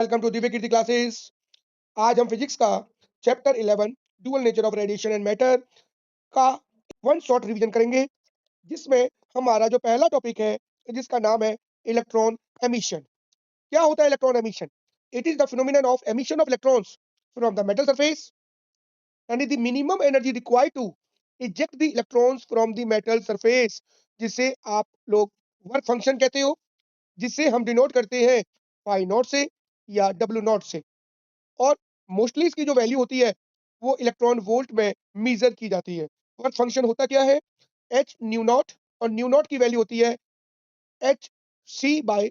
Welcome to Divya Kirti classes. आज हम physics का chapter 11 dual nature of radiation and matter का वन शॉट रिवीजन करेंगे, जिसमें हमारा जो पहला टॉपिक है जिसका नाम है इलेक्ट्रॉन एमिशन। क्या होता है electron emission? It is the phenomenon of emission of electrons from the metal surface and the minimum energy required to eject the electrons from the metal surface, जिसे आप लोग वर्क फंक्शन कहते हो, जिसे हम डिनोट करते हैं पाई नॉट से या डब्ल्यू नॉट से। और मोस्टली इसकी जो वैल्यू होती है वो इलेक्ट्रॉन वोल्ट में मेजर की जाती है। वर्क फंक्शन होता क्या है? एच न्यू नॉट, और न्यू नॉट की वैल्यू होती है H C by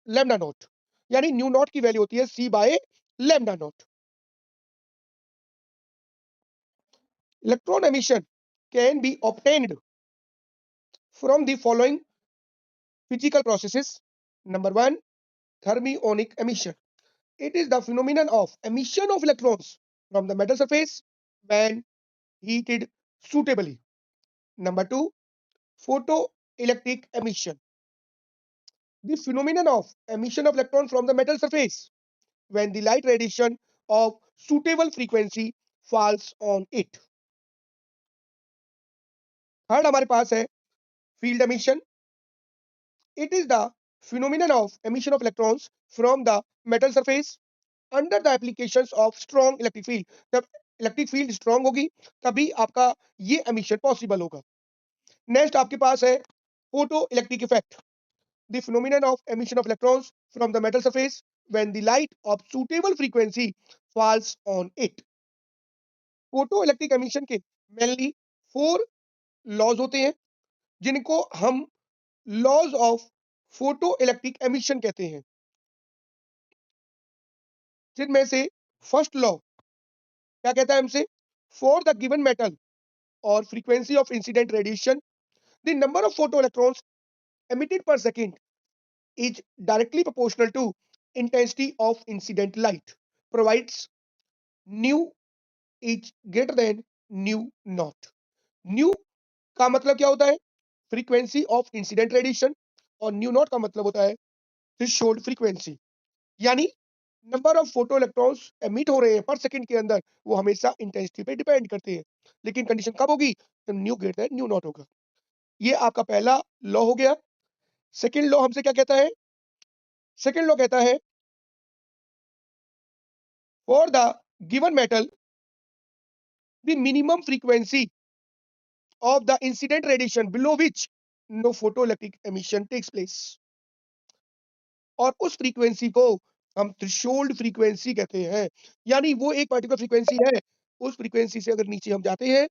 lambda naught, यानी न्यू नॉट की वैल्यू होती है C by lambda naught. Electron emission can be obtained from the following physical processes. Number one, thermionic emission. It is the phenomenon of emission of electrons from the metal surface when heated suitably. Number two, photoelectric emission. The phenomenon of emission of electron from the metal surface when the light radiation of suitable frequency falls on it. Third हमारे पास है field emission. It is the phenomenon of emission of electrons from the metal surface under the applications of strong electric field. जब electric field strong होगी तभी आपका ये emission possible होगा। Next आपके पास है photo electric effect, the phenomenon of emission of electrons from the metal surface when the light of suitable frequency falls on it. Photo electric emission के mainly 4 laws होते हैं, जिनको हम laws of photo electric emission कहते हैं। जिनमें से first law क्या कहता है हमसे? फॉर द गिवन मेटल और frequency of incident radiation, the number of photo electrons emitted per second is directly proportional to intensity of incident light, provides nu is greater than nu naught. Nu का मतलब क्या होता है? Frequency of incident radiation, और nu not का मतलब होता है थ्रेशोल्ड फ्रीक्वेंसी। यानी number of photo electrons emit हो रहे हैं पर सेकंड के अंदर, वो हमेशा इंटेंसिटी पे डिपेंड करते हैं। लेकिन कंडीशन कब होगी? तो new greater than nu naught होगा। ये आपका पहला लॉ हो गया। सेकंड लॉ हमसे क्या कहता है? सेकंड लॉ कहता है for the given metal the minimum frequency of the incident radiation below which no photoelectric emission takes place, और उस फ्रीक्वेंसी को हम थ्रेशोल्ड फ्रीक्वेंसी कहते हैं। यानी वो एक पर्टिकुलर फ्रीक्वेंसी है, उस फ्रीक्वेंसी से अगर नीचे हम जाते हैं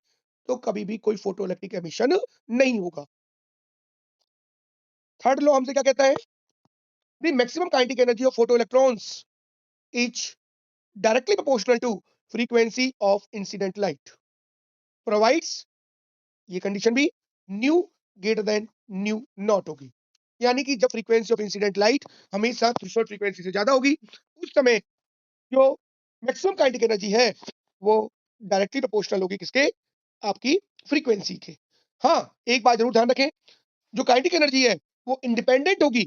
तो कभी भी कोई फोटोइलेक्ट्रिक एमिशन नहीं होगा। थर्ड लॉ हमसे क्या कहता है? The maximum kinetic energy of photoelectrons is directly proportional to frequency of incident light, provides, ये कंडीशन भी nu greater than nu naught होगी। यानी कि जब फ्रीक्वेंसी ऑफ इंसिडेंट लाइट हमेशा थ्रेशोल्ड फ्रीक्वेंसी से ज्यादा होगी, उस समय जो मैक्सिमम काइनेटिक एनर्जी है वो डायरेक्टली प्रोपोर्शनल होगी किसके? आपकी फ्रीक्वेंसी के। हाँ, एक बात जरूर ध्यान रखें, जो काइनेटिक एनर्जी है वो इंडिपेंडेंट होगी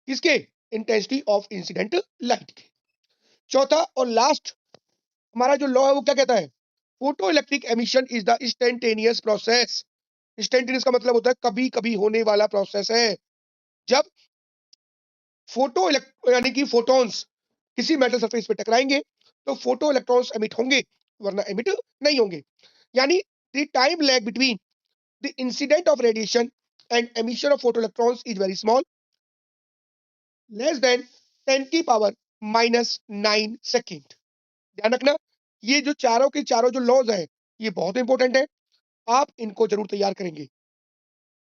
किसके? इंटेंसिटी ऑफ इंसिडेंट लाइट के। चौथा और लास्ट हमारा जो लॉ है वो क्या कहता है? Photo electric emission is the instantaneous process. Instantaneous का मतलब होता है कभी कभी होने वाला प्रोसेस है। जब फोटो यानी कि फोटॉन्स किसी मेटल सरफेस पे टकराएंगे तो फोटो इलेक्ट्रॉन्स एमिट होंगे, वरना एमिट नहीं होंगे। यानी the time lag between the incident of radiation and emission of photo electrons is very small, less than 10 की पावर -9 सेकेंड। ध्यान रखना, ये जो चारों के चारों जो लॉज हैं ये बहुत इंपॉर्टेंट है, आप इनको जरूर तैयार करेंगे।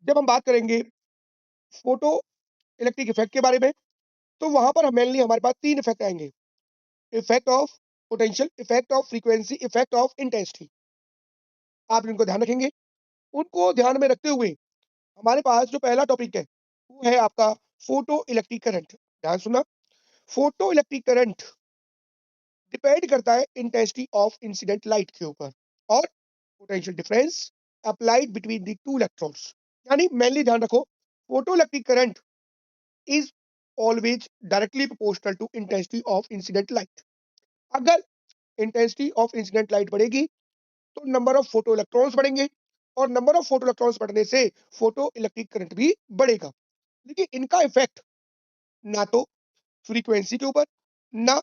जब हम बात करेंगे फोटो इलेक्ट्रिक इफेक्ट के बारे में, तो वहां पर मेनली हमारे पास 3 इफेक्ट आएंगे: effect of potential, effect of frequency, effect of intensity. आप इनको ध्यान रखेंगे। उनको ध्यान में रखते हुए हमारे पास जो पहला टॉपिक है वो है आपका फोटो इलेक्ट्रिक करंट। ध्यान सुनना, फोटो इलेक्ट्रिक करंट डिपेंड करता है इंटेंसिटी ऑफ इंसिडेंट लाइट के ऊपर और potential difference applied between the two electrons. यानी मेनली ध्यान रखो, photo electric current is always directly proportional to intensity of incident light. अगर इंटेंसिटी ऑफ इंसिडेंट लाइट बढ़ेगी तो नंबर ऑफ फोटो इलेक्ट्रॉन्स बढ़ेंगे, और नंबर ऑफ फोटो इलेक्ट्रॉन्स बढ़ने से फोटो इलेक्ट्रिक करंट भी बढ़ेगा। लेकिन इनका इफेक्ट ना तो फ्रीक्वेंसी के ऊपर, ना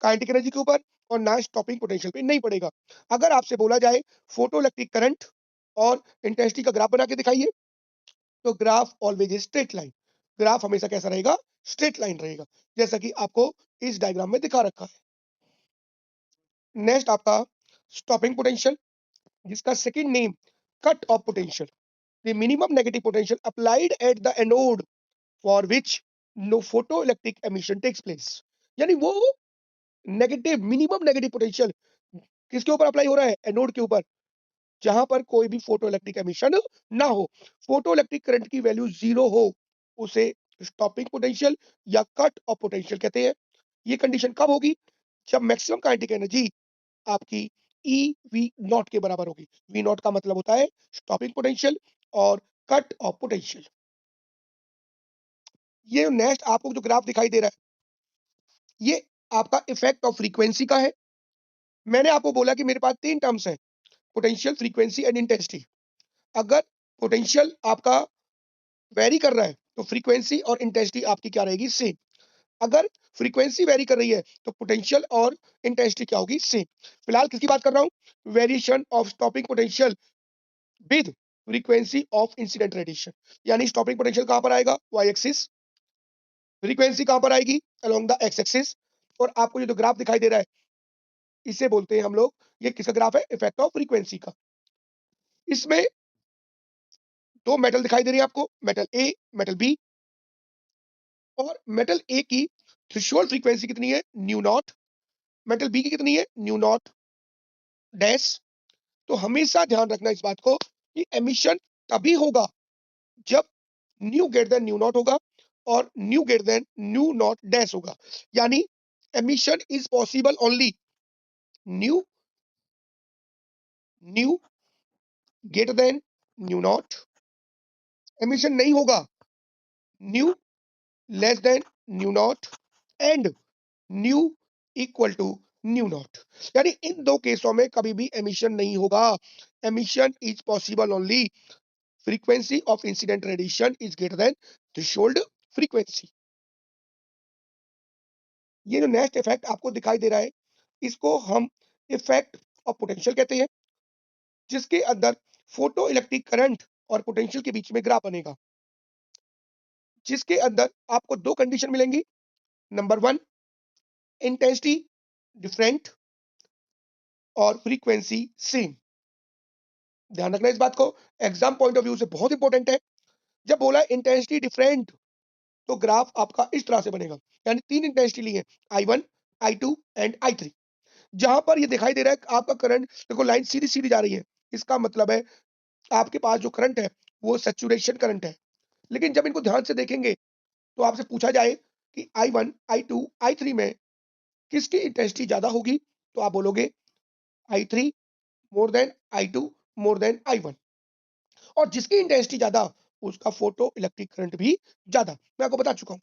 काइनेटिक एनर्जी के ऊपर, और ना स्टॉपिंग पोटेंशियल पे नहीं पड़ेगा। अगर आपसे बोला जाए फोटो इलेक्ट्रिक करंट और इंटेंसिटी का ग्राफ बना के दिखाइए, तो graph always straight line. Graph हमेशा कैसा रहेगा? स्ट्रेट लाइन रहेगा, जैसा कि आपको इस डायग्राम में दिखा रखा है। नेक्स्ट आपका स्टॉपिंग पोटेंशियल, जिसका second name cut off potential, the minimum negative potential applied at the anode for which no photo electric emission takes place. यानी वो नेगेटिव, मिनिमम नेगेटिव पोटेंशियल किसके ऊपर अप्लाई हो रहा है? एनोड के ऊपर, जहां पर कोई भी फोटो इलेक्ट्रिक एमिशन ना हो, फोटो इलेक्ट्रिक करंट की वैल्यू 0 हो, उसे स्टॉपिंग पोटेंशियल या कट ऑफ पोटेंशियल कहते हैं। ये कंडीशन कब होगी? जब मैक्सिमम काइनेटिक एनर्जी आपकी ई वी नॉट के बराबर होगी। वी नॉट का मतलब होता है स्टॉपिंग पोटेंशियल और कट ऑफ पोटेंशियल। ये नेक्स्ट आपको जो ग्राफ दिखाई दे रहा है, ये आपका इफेक्ट ऑफ फ्रीक्वेंसी का है। मैंने आपको बोला कि मेरे पास 3 टर्म्स हैं, पोटेंशियल, फ्रीक्वेंसी एंड इंटेंसिटी। अगर पोटेंशियल आपका वेरी कर रहा है तो फ्रीक्वेंसी और इंटेंसिटी आपकी क्या रहेगी? सेम। अगर फ्रीक्वेंसी वेरी कर रही है तो पोटेंशियल और इंटेंसिटी क्या होगी? सेम। फिलहाल किसकी बात कर रहा हूं? Variation of stopping potential with frequency of incident radiation. यानी स्टॉपिंग पोटेंशियल कहां पर आएगा? Y axis. फ्रीक्वेंसी कहां पर आएगी? Along the X axis. और आपको ये जो ग्राफ दिखाई दे रहा है, इसे बोलते हैं हम लोग, ये किसका ग्राफ है? इफेक्ट ऑफ फ्रीक्वेंसी का। इसमें दो मेटल दिखाई दे रही है आपको, मेटल ए, मेटल बी। और मेटल ए की थ्रेशोल्ड फ्रीक्वेंसी कितनी है? New not. मेटल बी की कितनी है? New naught dash. तो हमेशा ध्यान रखना इस बात को कि एमिशन तभी होगा जब nu greater than nu naught होगा और nu greater than nu naught dash होगा। यानी emission is possible only nu nu greater than nu naught. Emission नहीं होगा nu less than nu naught and nu equal to nu naught. यानी इन दो केसों में कभी भी एमिशन नहीं होगा। Emission is possible only frequency of incident radiation is greater than threshold frequency. ये जो नेक्स्ट इफेक्ट आपको दिखाई दे रहा है, इसको हम इफेक्ट ऑफ पोटेंशियल कहते हैं, जिसके अंदर फोटो इलेक्ट्रिक करंट और पोटेंशियल के बीच में ग्राफ बनेगा, जिसके अंदर आपको दो कंडीशन मिलेंगी। नंबर 1, इंटेंसिटी डिफरेंट और फ्रीक्वेंसी सेम। ध्यान रखना इस बात को, एग्जाम पॉइंट ऑफ व्यू से बहुत इंपॉर्टेंट है। जब बोला इंटेंसिटी डिफरेंट, तो ग्राफ आपका इस तरह से बनेगा। यानी 3 इंटेंसिटी ली है, I1, I2 एंड I3। जहां पर ये दिखाई दे रहा है आपका करंट, देखो लाइन सीधी सीधी जा रही है, इसका मतलब है आपके पास जो करंट है वो सैचुरेशन करंट है। लेकिन जब इनको ध्यान से देखेंगे तो आपसे पूछा जाए कि I1, I2, I3 में किसकी इंटेंसिटी ज्यादा होगी, तो आप बोलोगे I3 more than I2 more than I1। और जिसकी इंटेंसिटी ज्यादा, उसका फोटो इलेक्ट्रिक करंट भी ज्यादा। मैं आपको बता चुका हूं।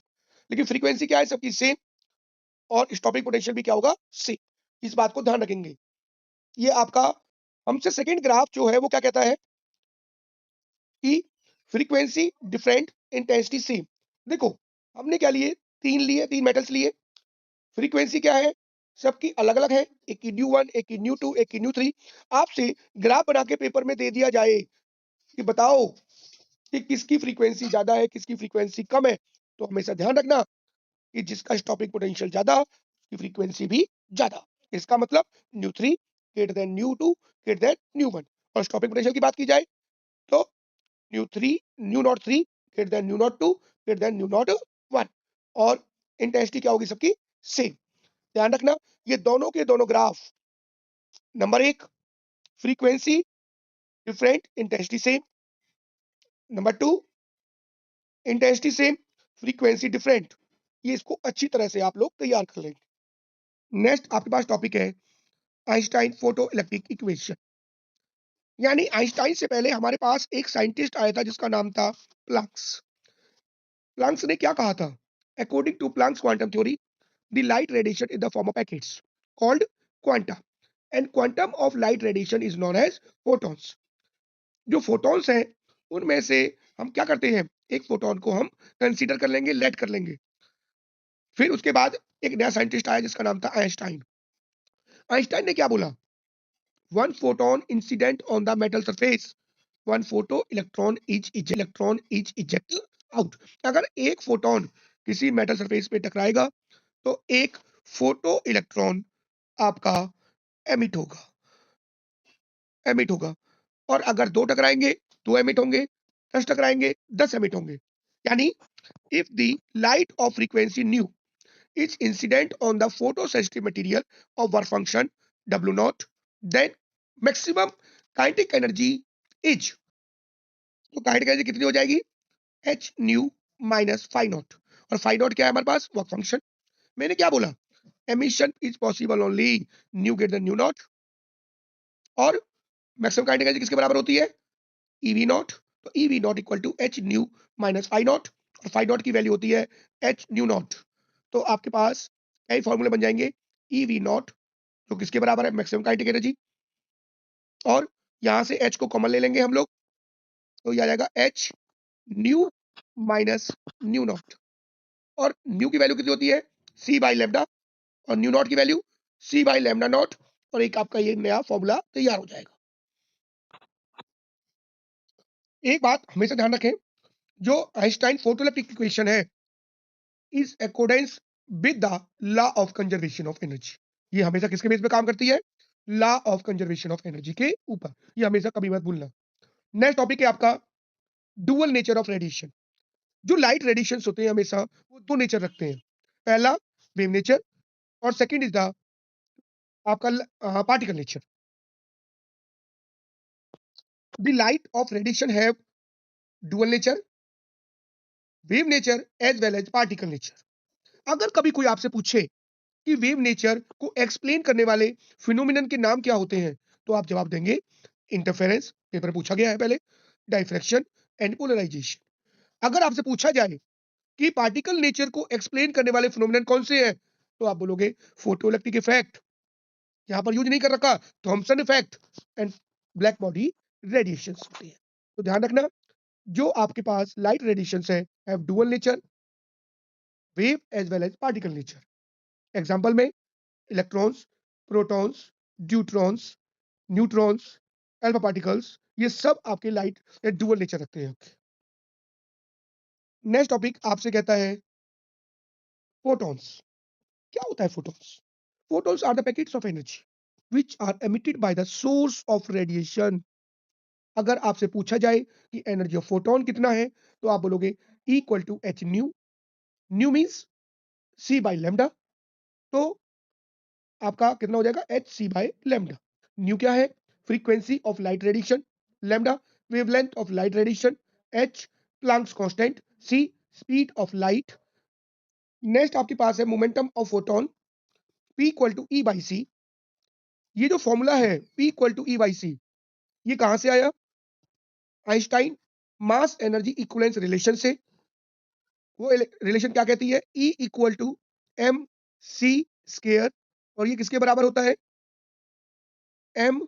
लेकिन फ्रीक्वेंसी क्या है? सबकी सेम। और स्टॉपिंग पोटेंशियल भी क्या होगा? सेम। इस बात को ध्यान रखेंगे। ये आपका हमसे सेकंड ग्राफ जो है वो क्या कहता है कि फ्रीक्वेंसी डिफरेंट, इंटेंसिटी सेम। देखो हमने क्या लिए? तीन मेटल्स लिए। फ्रीक्वेंसी क्या है? सबकी अलग अलग है, एक की न्यू 1, एक की न्यू 2, एक की न्यू 3। आपसे ग्राफ बना के पेपर में दे दिया जाए कि बताओ कि किसकी फ्रीक्वेंसी ज्यादा है, किसकी फ्रीक्वेंसी कम है, तो हमेशा ध्यान रखना कि जिसका स्टॉपिंग पोटेंशियल ज्यादा, उसकी फ्रीक्वेंसी भी ज्यादा। इसका मतलब new 3 greater than new 2 greater than new 1। और स्टॉपिंग पोटेंशियल की बात की जाए तो new not 3 greater than nu not 2 greater than nu not 1। और इंटेंसिटी क्या होगी सबकी? सेम। ध्यान रखना, ये दोनों के दोनों graph, number 1 frequency different, intensity same. Number 2 intensity same, frequency different. ये इसको अच्छी तरह से आप लोग तैयार कर लेंगे। नेक्स्ट आपके पास टॉपिक है आइंस्टाइन फोटो इलेक्ट्रिक इक्वेशन। यानी आइंस्टाइन से पहले हमारे पास एक साइंटिस्ट आया था जिसका नाम था प्लैंक्स। प्लैंक्स ने क्या कहा था? According to Planck's quantum theory, the light radiation in the form of packets called quanta, and quantum of light radiation is known as photons. जो photons हैं उनमें से हम क्या करते हैं, एक फोटोन को हम कंसीडर कर लेंगे, लेट कर लेंगे। फिर उसके बाद एक नया साइंटिस्ट आया जिसका नाम था आइंस्टाइन। आइंस्टाइन ने क्या बोला, one photon incident on the metal surface, one photo electron is eject out. अगर एक फोटोन किसी मेटल सरफेस पे टकराएगा तो एक फोटो इलेक्ट्रॉन आपका एमिट होगा, और अगर 2 टकराएंगे 2 एमिट होंगे, 10 टकराएंगे 10 एमिट होंगे। यानी if the light of frequency nu is incident on the photosensitive material of work function W naught, then maximum kinetic energy is, तो kinetic energy कितनी हो जाएगी, h nu minus phi naught, और phi naught क्या है हमारे पास, work function. मैंने क्या बोला, emission is possible only nu greater than nu naught, और मैक्सिमम काइनेटिक एनर्जी किसके बराबर होती है, EV नॉट। तो EV naught equal to H nu minus phi not, और फाई नॉट की वैल्यू होती है एच न्यू नॉट। तो आपके पास कई फॉर्मूले बन जाएंगे, EV नॉट जो किसके बराबर है, मैक्सिमम काइनेटिक एनर्जी, और यहां से एच को कॉमन ले लेंगे हम लोग, तो ये आ जाएगा h nu minus nu naught, और न्यू की वैल्यू कितनी होती है, सी बाई लेमडा, और न्यू नॉट की value c by lambda naught, और एक आपका ये नया फॉर्मूला तैयार हो जाएगा। एक बात हमेशा ध्यान रखें, जो आइंस्टाइन फोटोइलेक्ट्रिक इक्वेशन है is accordance with the law of conservation of energy. ये हमेशा किसके बेस पे काम करती है, law of conservation of energy के ऊपर, ये हमेशा कभी मत भूलना। नेक्स्ट टॉपिक है आपका डुअल नेचर ऑफ रेडिएशन। जो लाइट रेडिएशंस होते हैं हमेशा वो दो नेचर रखते हैं, पहला वेव नेचर, और सेकंड इज द आपका particle nature. The light of radiation have dual nature, wave nature as well as particle nature. अगर कभी कोई आपसे पूछे कि वेव नेचर को एक्सप्लेन करने वाले फिनोमिनन के नाम क्या होते हैं, तो आप जवाब देंगे इंटरफेरेंस, पेपर पूछा गया है पहले, डाइफ्रैक्शन एंड पोलराइजेशन। अगर आपसे पूछा जाए कि पार्टिकल नेचर को एक्सप्लेन करने वाले फिनोमिनन कौन से हैं, तो आप बोलोगे फोटोइलेक्ट्रिक इफेक्ट, यहां पर यूज नहीं कर रखा, Thomson effect and black body radiation होते हैं। तो ध्यान रखना, जो आपके पास लाइट रेडिएशन है have dual nature, wave as well as particle nature. Example में electrons, protons, deuterons, neutrons, alpha particles, ये सब आपके लाइट या डुअल नेचर रखते हैं। नेक्स्ट टॉपिक आपसे कहता है फोटॉन्स। क्या होता है photons? Photons are the packets of energy which are emitted by the source of radiation। अगर आपसे पूछा जाए कि एनर्जी ऑफ फोटोन कितना है, तो आप बोलोगे equal to H nu, nu means C by lambda, तो आपका कितना हो जाएगा, H C by lambda. Nu क्या है, frequency of light radiation, lambda wavelength of light radiation, H Planck's constant, C speed of light. Next आपके पास है momentum of photon, P equal to E by C. ये जो formula है P equal to E by C, ये कहां से आया, Einstein mass energy equivalence relation से। वो रिलेशन क्या कहती है, E equal to m c square, और ये किसके बराबर होता है, एम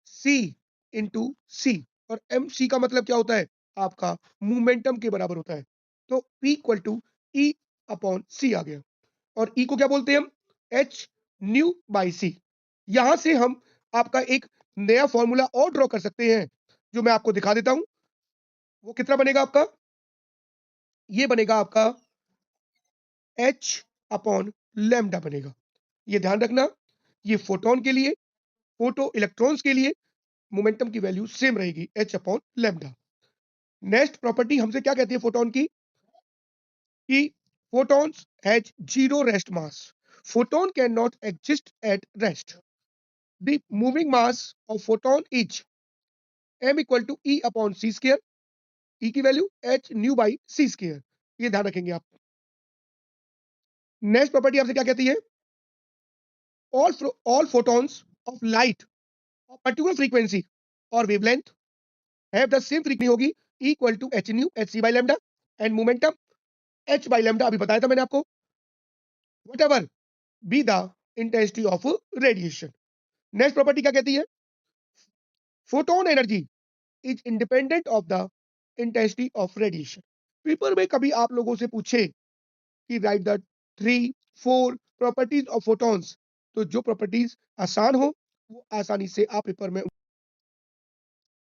सी इंटू सी, और एम सी का मतलब क्या होता है, आपका मोमेंटम के बराबर होता है। तो P equal to E upon C आ गया, और E को क्या बोलते हैं हम, एच न्यू बाई सी। यहां से हम आपका एक नया फॉर्मूला और ड्रॉ कर सकते हैं, जो मैं आपको दिखा देता हूं। वो कितना बनेगा आपका, ये बनेगा आपका एच अपॉन लैम्डा बनेगा। ये ध्यान रखना, ये फोटोन के लिए, फोटो इलेक्ट्रॉन्स के लिए मोमेंटम की वैल्यू सेम रहेगी, H upon lambda. Next property हमसे क्या कहती है फोटोन की, कि photons has zero rest mass, photon cannot exist at rest, the moving mass of photon is m equal to e upon c square, e की value h nu by c square। ये ध्यान रखेंगे आप। Next property आपसे क्या कहती है, all photons of light of particular frequency or wavelength have the same frequency होगी, equal to h nu h c by lambda, and momentum h by lambda अभी बताया था मैंने आपको, whatever be the intensity of radiation. Next property क्या कहती है? Photon energy is independent of the intensity of radiation. Paper में कभी आप लोगों से पूछे कि right the 3-4 properties of photons, तो जो प्रॉपर्टीज आसान हो वो आसानी से आप पेपर में.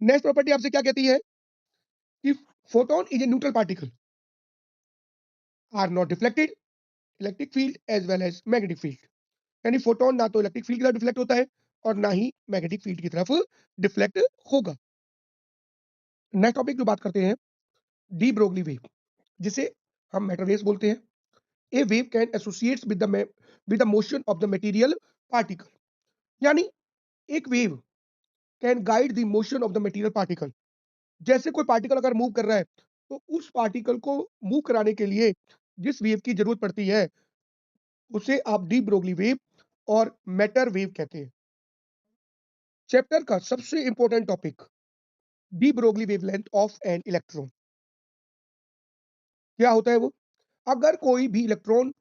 नेक्स्ट प्रॉपर्टी आपसे क्या कहती है कि photon is a neutral particle, are not deflected electric field as well as magnetic field. यानी फोटोन ना तो इलेक्ट्रिक फील्ड की तरफ डिफ्लेक्ट होता है और ना ही मैग्नेटिक फील्ड की तरफ डिफ्लेक्ट होगा. नेक्स्ट टॉपिक जो बात करते हैं, डी ब्रोगली वेव, जिसे हम मैटर वेव्स बोलते हैं. A wave can associates with the motion of the material particle. यानी एक wave can guide the motion of the material particle. जैसे कोई पार्टिकल अगर मूव कर रहा है तो उस पार्टिकल को मूव कराने के लिए जिस वेव की जरूरत पड़ती है उसे आप डी ब्रोगली वेव और मैटर वेव कहते हैं. चैप्टर का सबसे important topic, D Broglie wavelength of an electron. क्या होता है वो? अगर कोई भी इलेक्ट्रॉन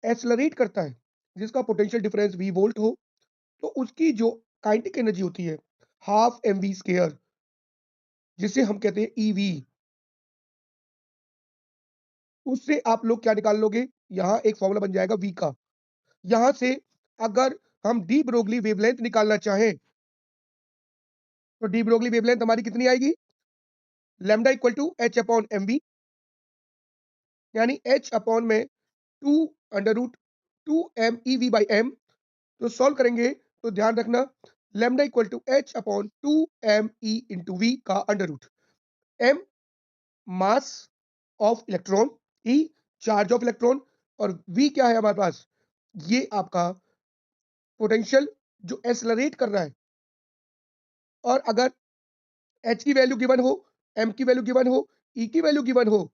एक्सेलरेट करता है जिसका पोटेंशियल डिफरेंस v वोल्ट हो, तो उसकी जो काइनेटिक एनर्जी होती है हाफ mv स्क्वायर, जिसे हम कहते हैं ev, उससे आप लोग क्या निकाल लोगे? यहां एक फॉर्मूला बन जाएगा v का. यहां से अगर हम डी ब्रोगली वेवलेंथ निकालना चाहें तो डी ब्रोगली वेवलेंथ हमारी कितनी आएगी? Lambda equal to h upon mv, यानी h अपॉन में 2 under root 2 m ev by m. तो सॉल्व करेंगे तो ध्यान रखना lambda equal to h upon 2 m e into v का under root. m mass of electron, e charge of electron, और v क्या है हमारे पास? ये आपका पोटेंशियल जो एक्सेलरेट कर रहा है. और अगर h की वैल्यू गिवन हो, m की वैल्यू गिवन हो, e की वैल्यू गिवन हो,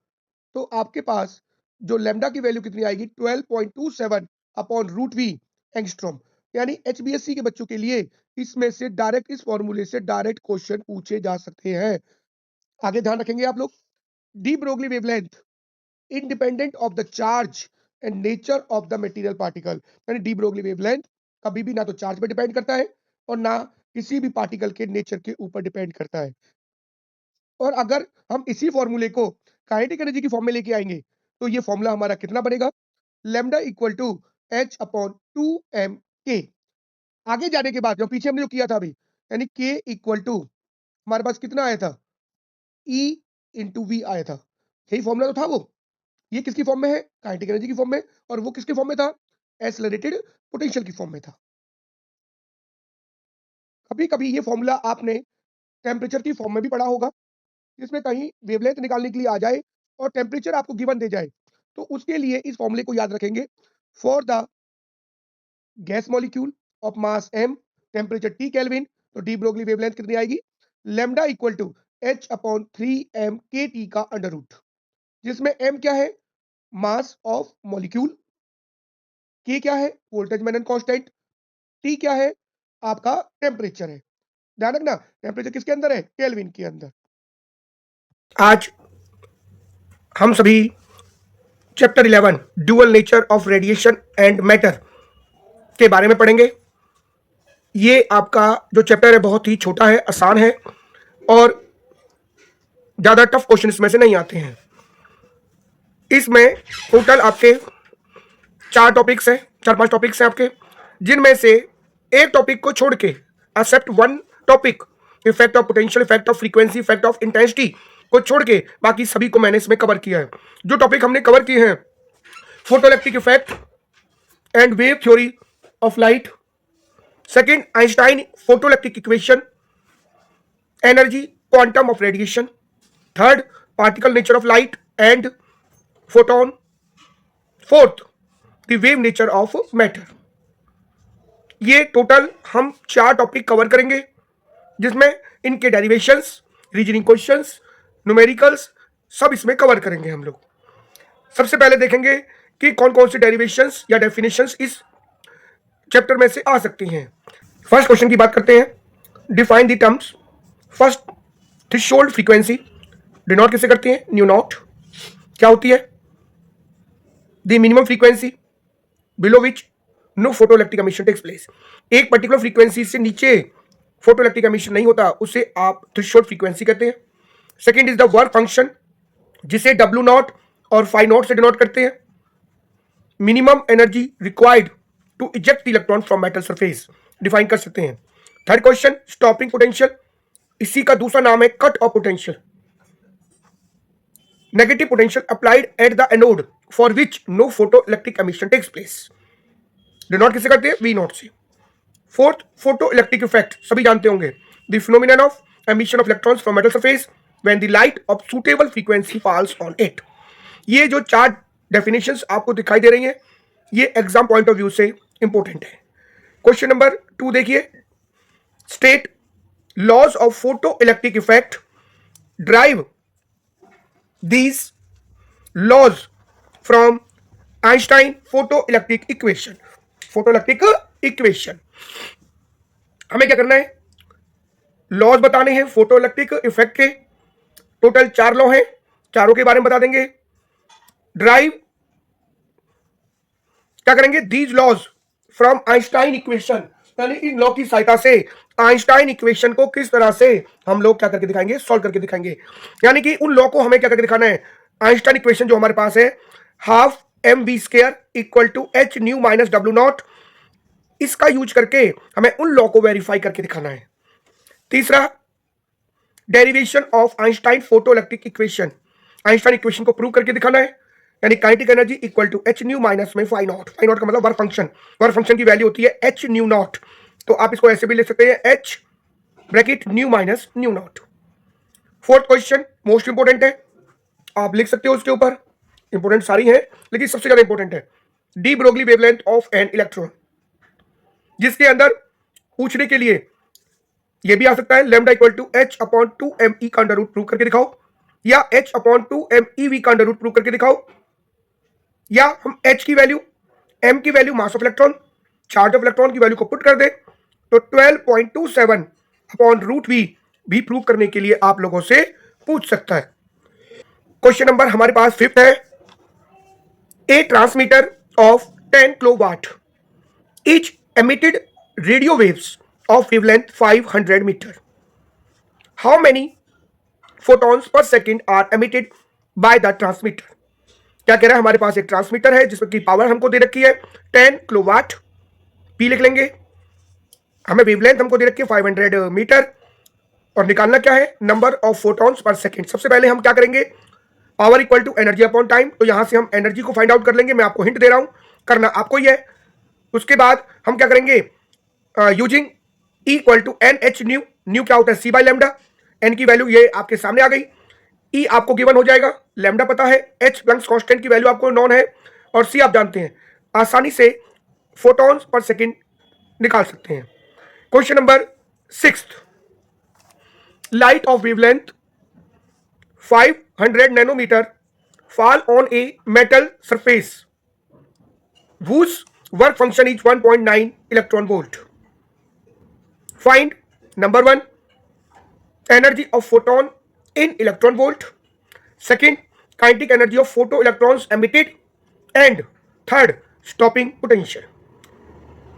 तो आपके पास जो लैम्डा की वैल्यू कितनी आएगी? 12.27 अपॉन रूट वी एंगस्ट्रॉम. यानी एचबीएससी के बच्चों के लिए इसमें से डायरेक्ट, इस फॉर्मूले से डायरेक्ट क्वेश्चन पूछे जा सकते हैं. आगे ध्यान रखेंगे आप लोग. D Broglie wavelength independent of the charge and nature of the material particle. यानी डी ब्रोगली वेवलेंथ कभी भी ना तो चार्ज पे डिपेंड करता है और ना किसी भी पार्टिकल के नेचर के ऊपर डिपेंड करता है. और अगर हम इसी फॉर्मूले को काइनेटिक एनर्जी की फॉर्म में लेके आएंगे तो ये फॉर्मूला हमारा कितना बनेगा? Lambda equal to h upon 2m k. आगे जाने के बाद जो पीछे हमने जो किया था अभी, यानी k इक्वल टू हमारे पास कितना आया था? E इंटू वी आया था. यही फॉर्मूला तो था वो. ये किसकी फॉर्म में है? काइनेटिक एनर्जी की फॉर्म में. और वो किसके फॉर्म में था? एक्सेलरेटेड पोटेंशियल की फॉर्म में था. कभी कभी ये फॉर्मूला आपने टेम्परेचर की फॉर्म में भी पढ़ा होगा, जिसमें कहीं वेवलेंथ निकालने के लिए आ जाए और टेम्परेचर आपको गिवन दे जाए, तो उसके लिए इस फॉर्मूले को याद रखेंगे. For the gas molecule of mass m, temperature T kelvin, तो डी ब्रोगली वेवलेंथ कितनी आएगी? Lambda equal to h upon 3m kT का अंडर रूट, जिसमें m क्या है? मास ऑफ मॉलिक्यूल, k क्या है? वोल्टेज मैनन कांस्टेंट, T क्या है? आपका टेम्परेचर है. ध्यान रखना टेम्परेचर किसके अंदर है? केल्विन के अंदर. आज हम सभी chapter 11 dual nature of radiation and matter के बारे में पढ़ेंगे. ये आपका जो चैप्टर है बहुत ही छोटा है, आसान है और ज्यादा टफ क्वेश्चन इसमें से नहीं आते हैं. इसमें टोटल आपके 4 टॉपिक्स हैं, 4-5 टॉपिक्स हैं आपके, जिनमें से एक टॉपिक को छोड़ के except one topic, effect of potential, effect of frequency, effect of intensity को छोड़ के बाकी सभी को मैंने इसमें कवर किया है. जो टॉपिक हमने कवर किए हैं, photoelectric effect and wave theory of light, second Einstein photoelectric equation, energy quantum of radiation, third particle nature of light and photon, fourth the wave nature of matter. ये total हम 4 topic cover करेंगे, जिसमें इनके derivations, reasoning questions, numericals सब इसमें cover करेंगे हम लोग. सबसे पहले देखेंगे कि कौन कौन से डेरिवेशंस या डेफिनेशंस इस चैप्टर में से आ सकती हैं. फर्स्ट क्वेश्चन की बात करते हैं. Define the terms. First, threshold frequency denote किसे करते हैं? Nu naught. क्या होती है? The minimum frequency below which no photo electric emission takes place. एक पर्टिकुलर फ्रीक्वेंसी से नीचे फोटो इलेक्ट्रिक एमिशन नहीं होता, उसे आप थ्रेशोल्ड फ्रीक्वेंसी कहते हैं। Second is the work function, जिसे डब्ल्यू नॉट और फाई नॉट से डिनोट करते हैं। Minimum energy required to eject electron from metal surface define कर सकते हैं। थर्ड क्वेश्चन स्टॉपिंग पोटेंशियल, इसी का दूसरा नाम है cut off potential. Negative potential applied at the anode for which no photo electric emission takes place. Denote किसे करते हैं? वी नॉट से। फोर्थ फोटो इलेक्ट्रिक इफेक्ट, सभी जानते होंगे, the phenomenon of emission of electrons from metal surface when the light of suitable frequency falls on it. ये जो चार डेफिनेशंस आपको दिखाई दे रही हैं, ये एग्जाम पॉइंट ऑफ व्यू से इंपॉर्टेंट है। क्वेश्चन नंबर 2 देखिए, state laws of photo electric effect derive these laws from Einstein photo electric equation. Photo electric equation, हमें क्या करना है? लॉज बताने हैं फोटो इलेक्ट्रिक इफेक्ट के। टोटल 4 लॉ हैं, चारों के बारे में बता देंगे। ड्राइव क्या करेंगे? These laws from Einstein equation, यानी इन लॉ की सहायता से आइंस्टाइन इक्वेशन को किस तरह से हम लोग क्या करके दिखाएंगे? सॉल्व करके दिखाएंगे। यानी कि उन लॉ को हमें क्या करके दिखाना है? आइंस्टाइन इक्वेशन जो हमारे पास है, half m v square equal to H nu minus W nought, इसका यूज करके हमें उन लॉ को वेरीफाई करके दिखाना है। तीसरा, derivation of Einstein photo electric equation, Einstein equation को प्रूव करके दिखाना है। यानी kinetic energy equal to H nu minus में फाई नॉट। फाई नॉट का मतलब वर्क फंक्शन, वर्क फंक्शन की वैल्यू होती है एच न्यू नॉट, तो आप इसको ऐसे भी लिख सकते हैं H bracket new minus nu not. Fourth question most important है, आप लिख सकते हो उसके ऊपर, इंपोर्टेंट सारी है लेकिन सबसे ज्यादा इंपोर्टेंट है D Broglie wavelength of an electron, जिसके अंदर पूछने के लिए ये भी आ सकता है lambda equal to h upon 2 me का अंडर रूट प्रूव करके दिखाओ, या h अपॉन 2 mev का अंडर रूट प्रूव करके दिखाओ, या हम h की वैल्यू, m की value mass of electron, charge of electron की वैल्यू को पुट कर दे तो 12.27 अपॉन रूट वी भी प्रूव करने के लिए आप लोगों से पूछ सकता है। क्वेश्चन नंबर हमारे पास फिफ्थ है, a transmitter of 10 kilowatt each emitted radio waves of wavelength 500 meter. How many photons per second are emitted by the transmitter? क्या कह रहा है? हमारे पास एक ट्रांसमीटर है जिसमें की पावर हमको दे रखी है 10 किलोवाट, पी लिख लेंगे, हमें वेवलेंथ हमको दे रखी है 500 मीटर, और निकालना क्या है? Number of photons per second. सबसे पहले हम क्या करेंगे? Power equal to energy upon time, तो यहां से हम एनर्जी को फाइंड आउट कर लेंगे, मैं आपको हिंट दे रहा हूं, करना आपको ही है। उसके बाद हम क्या करेंगे? Using E equal to n h nu, nu क्या होता है? सी बाई लैम्डा, एन की वैल्यू ये आपके सामने आ गई, ई आपको गिवन हो जाएगा, लैम्डा पता है, एच प्लंक्स कांस्टेंट की वैल्यू आपको नॉन है, और सी आप जानते हैं, आसानी से फोटॉन्स पर सेकेंड निकाल सकते हैं। Question number 6, light of wavelength 500 nanometre fall on a metal surface whose work function is 1.9 electron volt. Find number 1 energy of photon in electron volt, second kinetic energy of photo electrons emitted, and third stopping potential.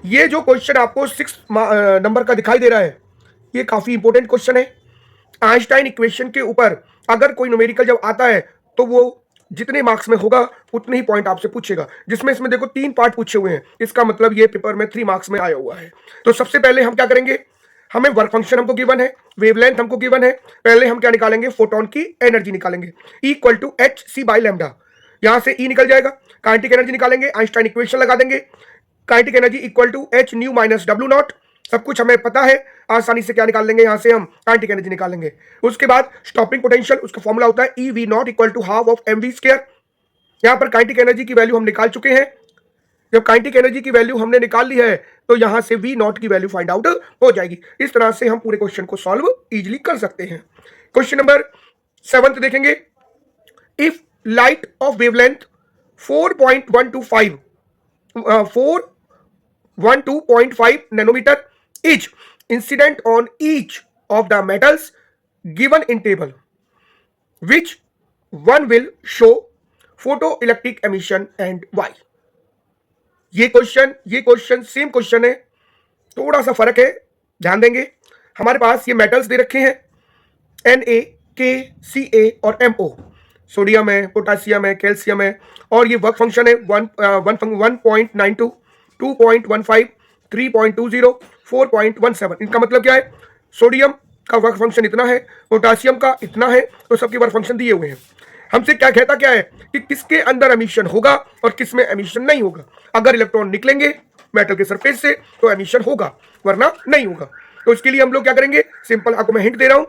ये जो question आपको 6 number का दिखाई दे रहा है, ये काफी important question है। आइंस्टाइन इक्वेशन के ऊपर अगर कोई न्यूमेरिकल जब आता है तो वो जितने मार्क्स में होगा उतने ही पॉइंट आपसे पूछेगा, जिसमें इसमें देखो 3 पार्ट पूछे हुए हैं, इसका मतलब ये पेपर में 3 मार्क्स में आया हुआ है। तो सबसे पहले हम क्या करेंगे? हमें वर्क फंक्शन हमको गिवन है, वेवलेंथ हमको गिवन है, पहले हम क्या निकालेंगे? फोटोन की एनर्जी निकालेंगे, equal to h C by lambda, यहां से ई निकल जाएगा, काइनेटिक एनर्जी निकालेंगे, आइंस्टाइन इक्वेशन लगा देंगे, kinetic energy equal to H nu minus W nought, सब कुछ हमें पता है, आसानी से क्या निकाल लेंगे? यहां से हम काइनेटिक एनर्जी निकालेंगे। उसके बाद स्टॉपिंग पोटेंशियल, उसका फॉर्मूला होता है E V nought equal to half of m v square. यहां पर काइनेटिक एनर्जी की वैल्यू हम निकाल चुके हैं, जब काइनेटिक एनर्जी की वैल्यू हमने निकाल ली है तो यहां से वी नॉट की वैल्यू फाइंड आउट हो जाएगी। इस तरह से हम पूरे क्वेश्चन को सॉल्व इजीली कर सकते हैं। क्वेश्चन नंबर 7 देखेंगे, if light of wavelength 412.5 nanometer is incident on each of the metals given in table, which one will show photo electric emission and why. ये क्वेश्चन सेम क्वेश्चन है, थोड़ा सा फर्क है, ध्यान देंगे। हमारे पास ये मेटल्स दे रखे हैं Na, K, Ca और MO, सोडियम है, पोटासियम है, कैल्शियम है, और ये वर्क फंक्शन है 1.92, 2.15, 3.20, 4.17। इनका मतलब क्या है? सोडियम का वर्क फंक्शन इतना है, पोटासियम का इतना है, तो सबके वर्क फंक्शन दिए हुए हैं। हमसे क्या कहता क्या है कि किसके अंदर एमिशन होगा और किस में एमिशन नहीं होगा। अगर इलेक्ट्रॉन निकलेंगे मेटल के सरफेस से तो एमिशन होगा, वरना नहीं होगा। तो इसके लिए हम लोग क्या करेंगे, सिंपल आपको मैं हिंट दे रहा हूं।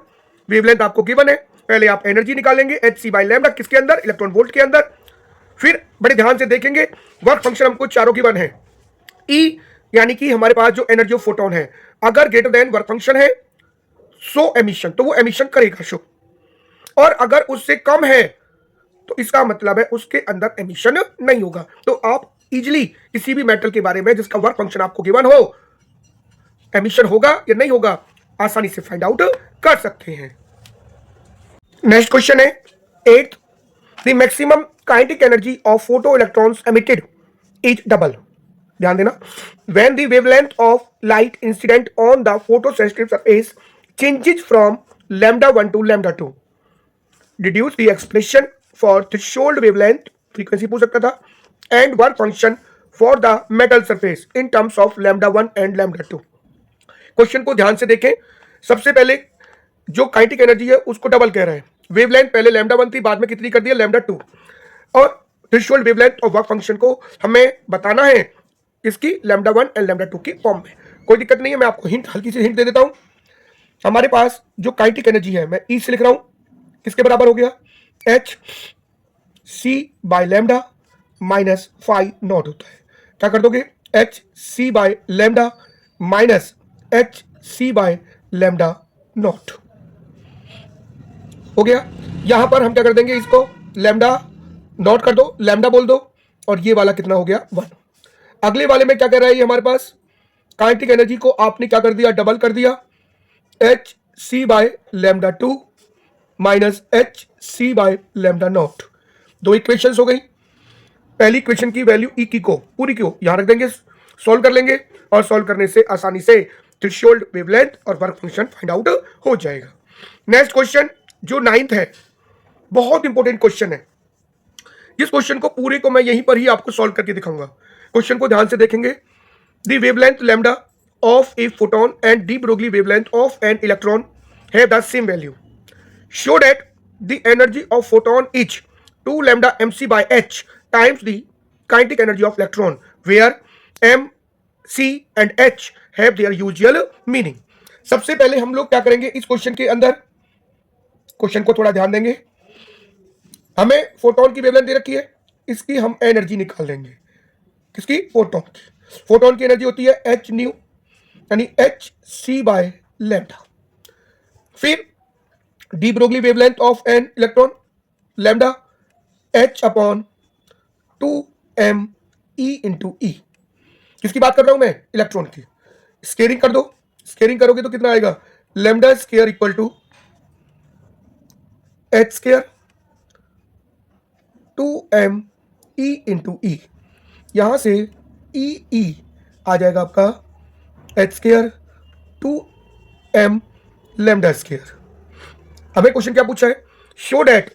वेवलेंथ आपको गिवन है, पहले आप एनर्जी निकालेंगे hc/λ किसके अंदर, इलेक्ट्रॉन वोल्ट के अंदर। फिर बड़े ध्यान से देखेंगे वर्क फंक्शन हमको चारों गिवन है। E यानी कि हमारे पास जो एनर्जी ऑफ फोटोन है, अगर ग्रेटर देन वर्क फंक्शन है सो एमिशन, तो वो एमिशन करेगा शो, और अगर उससे कम है तो इसका मतलब है उसके अंदर एमिशन नहीं होगा। तो आप इजिली किसी भी मेटल के बारे में जिसका वर्क फंक्शन आपको गिवन हो, एमिशन होगा या नहीं होगा, आसानी से फाइंड आउट कर सकते हैं। नेक्स्ट क्वेश्चन है 8th, the maximum kinetic energy of photo electrons emitted is double. ध्यान देना, when the wavelength of light incident on the photosensitive surface changes from λ1 to λ2, deduce the expression for threshold wavelength, frequency पूछ सकता था, and work function for the metal surface in terms of λ1 and λ2। Question को ध्यान से देखें। सबसे पहले जो काइनेटिक एनर्जी है उसको डबल कह रहे हैं। वेवलेंथ पहले λ1 थी, बाद में कितनी कर दिया, λ2, और थ्रेशोल्ड वेवलेंथ और वर्क फंक्शन को हमें बताना है इसकी λ1 एंड λ2 की फॉर्म में। कोई दिक्कत नहीं है, मैं आपको हिंट, हल्की सी हिंट दे देता हूं। हमारे पास जो काइनेटिक एनर्जी है, मैं ई से लिख रहा हूं, किसके बराबर हो गया, hc/λ माइनस फाई नॉट होता है। क्या कर दोगे, hc/λ माइनस hc/λ नॉट हो गया। यहां पर हम क्या कर देंगे, इसको लैम्डा नॉट कर दो, लैम्डा बोल दो, और ये वाला कितना हो गया, 1। अगले वाले में क्या कह रहा है ये हमारे पास, काइनेटिक एनर्जी को आपने क्या कर दिया, डबल कर दिया, hc/λ2 माइनस hc/λ नॉट। दो इक्वेशंस हो गई। पहली इक्वेशन की वैल्यू ई की को पूरी की यहां रख देंगे, सॉल्व कर लेंगे, और सॉल्व करने से आसानी से थ्रेशोल्ड वेवलेंथ और वर्क फंक्शन फाइंड आउट हो जाएगा। नेक्स्ट क्वेश्चन जो 9th है, बहुत इंपॉर्टेंट क्वेश्चन है। जिस क्वेश्चन को पूरे को मैं यहीं पर ही आपको सॉल्व करके दिखाऊंगा। क्वेश्चन को ध्यान से देखेंगे। The wavelength lambda of a photon and D Broglie wavelength of an electron have the same value. Show that the energy of photon is 2 lambda mc by h times the kinetic energy of electron, where m, c and h have their usual meaning। सबसे पहले हम लोग क्या करेंगे इस question के अंदर, question को थोड़ा ध्यान देंगे। हमें फोटोन की वेवलेंथ दे रखी है, इसकी हम एनर्जी निकाल लेंगे, किसकी, फोटोन की। फोटोन की एनर्जी होती है h न्यू, यानी hc/λ। फिर de Broglie wavelength of an electron lambda h/2m e into E. किसकी बात कर रहा हूं मैं, इलेक्ट्रॉन की। स्केयरिंग कर दो, स्केयरिंग करोगे तो कितना आएगा, lambda square equal to h square 2m e into E. यहां से ई आ जाएगा आपका h square 2m lambda square. हमें क्वेश्चन क्या पूछा है, show that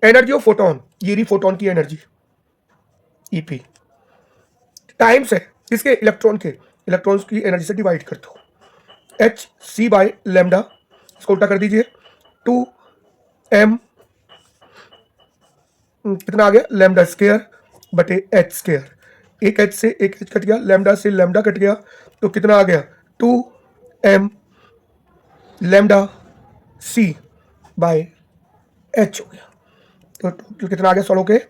energy of photon, ये रही फोटोन की एनर्जी ईपी, टाइम्स है किसके, इलेक्ट्रॉन के, इलेक्ट्रॉन्स की एनर्जी से डिवाइड कर दो, hc/λ, इसको उल्टा कर दीजिए, 2m कितना आ गया, लैम्डा स्क्वायर बटे h स्क्वायर। एक h से एक h कट गया, लैम्डा से लैम्डा कट गया, तो कितना आ गया, 2m lambda c by h हो गया। तो टोटल कितना आ गया सॉल्व के,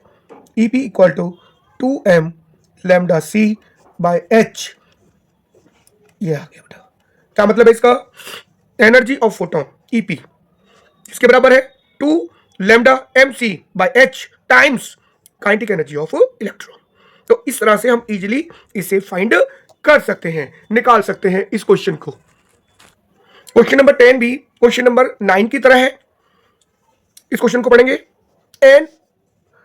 EP equal to 2m lambda c by h। ये आ गया बेटा। क्या मतलब है इसका, एनर्जी ऑफ फोटोन ईपी इसके बराबर है 2 lambda mc by h times kinetic energy of electron. तो इस तरह से हम इजीली इसे फाइंड कर सकते हैं, निकाल सकते हैं इस क्वेश्चन को। क्वेश्चन नंबर 10 भी क्वेश्चन नंबर 9 की तरह है। इस क्वेश्चन को पढ़ेंगे। An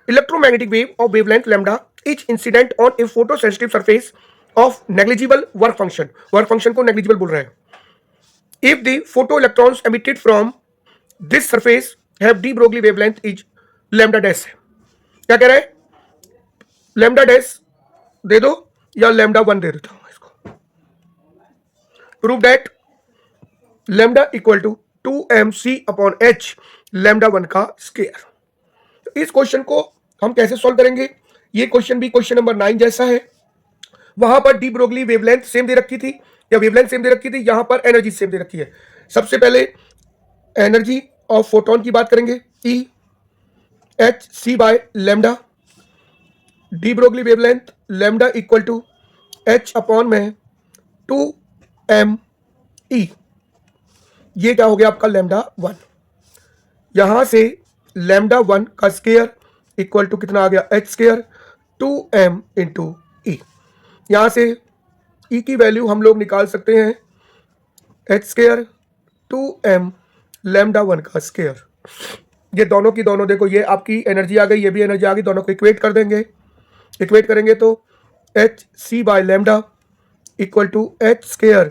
electromagnetic wave of wavelength lambda each incident on a photosensitive surface of negligible work function को negligible बोल रहे हैं. If the photoelectrons emitted from this surface have de Broglie wavelength is lambda dash. क्या कह रहा है? lambda dash दे दो या lambda 1 दे देता हूं इसको. Prove that lambda equal to 2mc upon h lambda 1 का स्केयर. इस क्वेश्चन को हम कैसे सॉल्व करेंगे? ये क्वेश्चन भी क्वेश्चन नंबर 9 जैसा है. वहां पर डी ब्रोगली वेवलेंथ सेम दे रखी थी या वेवलेंथ सेम दे रखी थी, यहां पर एनर्जी सेम दे रखी है. सबसे पहले एनर्जी ऑफ फोटोन की बात करेंगे. E h C by lambda. De Broglie wavelength lambda equal to h upon में 2m ई. ये क्या हो गया आपका लैम्डा 1. यहां से लैम्डा 1 का स्केयर इक्वल टू कितना आ गया H square 2m into E. यहां से ई की वैल्यू हम लोग निकाल सकते हैं एच स्केयर 2m लैम्डा 1 का स्केयर. ये दोनों की दोनों देखो, ये आपकी एनर्जी आ गई, ये भी एनर्जी आ गई, दोनों को इक्वेट कर देंगे. इक्वेट करेंगे तो h C by lambda equal to h square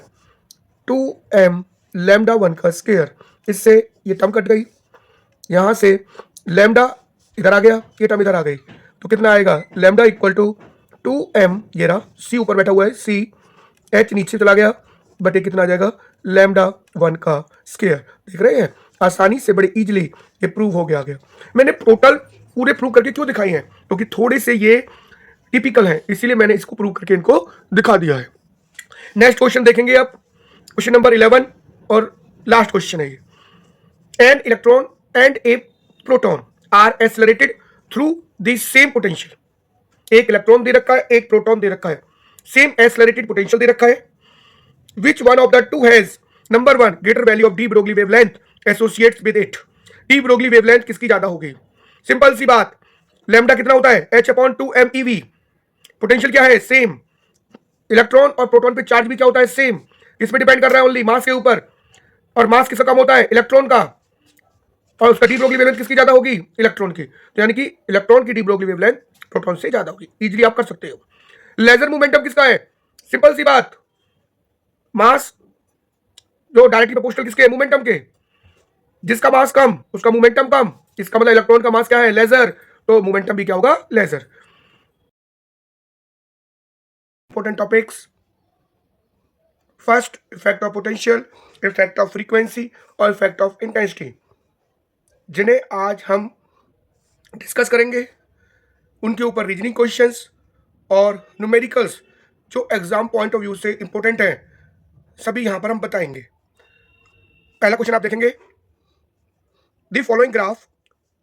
2m lambda 1 का स्केयर. इससे ये टर्म कट गई, यहां से लैम्डा इधर आ गया, ये टर्म इधर आ गई, तो कितना आएगा लैम्डा इक्वल टू 2m. ये रहा सी ऊपर बैठा हुआ है, सी एच नीचे चला गया, बटे कितना आ जाएगा लैम्डा 1 का स्केयर. देख रहे हैं आसानी से, बड़े इजीली ये प्रूव हो गया. मैंने टोटल पूरे प्रूव करके क्यों दिखाई है? क्योंकि थोड़े से ये टिपिकल हैं, इसीलिए मैंने इसको प्रूव करके इनको दिखा दिया है. नेक्स्ट क्वेश्चन देखेंगे आप, क्वेश्चन नंबर 11 और लास्ट क्वेश्चन है ये. An electron and a proton are accelerated through the same potential. एक इलेक्ट्रॉन दे रखा है, एक प्रोटॉन दे रखा है, सेम एक्सेलरेटेड पोटेंशियल दे रखा है. Which one of the two has number 1 greater value of D Broglie wavelength associates with it. D Broglie wavelength किसकी ज्यादा होगी? सिंपल सी बात, लैम्डा कितना होता है h upon 2m ev. Potential क्या है? सेम. इलेक्ट्रॉन और प्रोटॉन पे चार्ज भी क्या होता है? सेम. किस पे डिपेंड कर रहा है? ओनली मास के ऊपर. और मास किसका कम होता है? इलेक्ट्रॉन का. और उसका डी ब्रोगली वेवलेंथ किसकी ज्यादा होगी? इलेक्ट्रॉन की. तो यानी कि इलेक्ट्रॉन की डी ब्रोगली वेवलेंथ प्रोटॉन से ज्यादा होगी. इजीली आप कर सकते हो. लेजर मोमेंटम किसका है? सिंपल सी बात, मास जो डायरेक्टली प्रोपोर्शनल किसके? मोमेंटम के. जिसका मास कम उसका मोमेंटम कम. इसका मतलब इलेक्ट्रॉन का मास क्या है? लेजर. तो मोमेंटम भी क्या होगा? Lesser. Important topics, first effect of potential, effect of frequency और इफेक्ट ऑफ इंटेंसिटी, जिन्हें आज हम डिस्कस करेंगे. उनके ऊपर रीजनिंग क्वेश्चंस और न्यूमेरिकल्स जो एग्जाम पॉइंट ऑफ व्यू से इंपॉर्टेंट हैं, सभी यहां पर हम बताएंगे. पहला क्वेश्चन आप देखेंगे. The following graph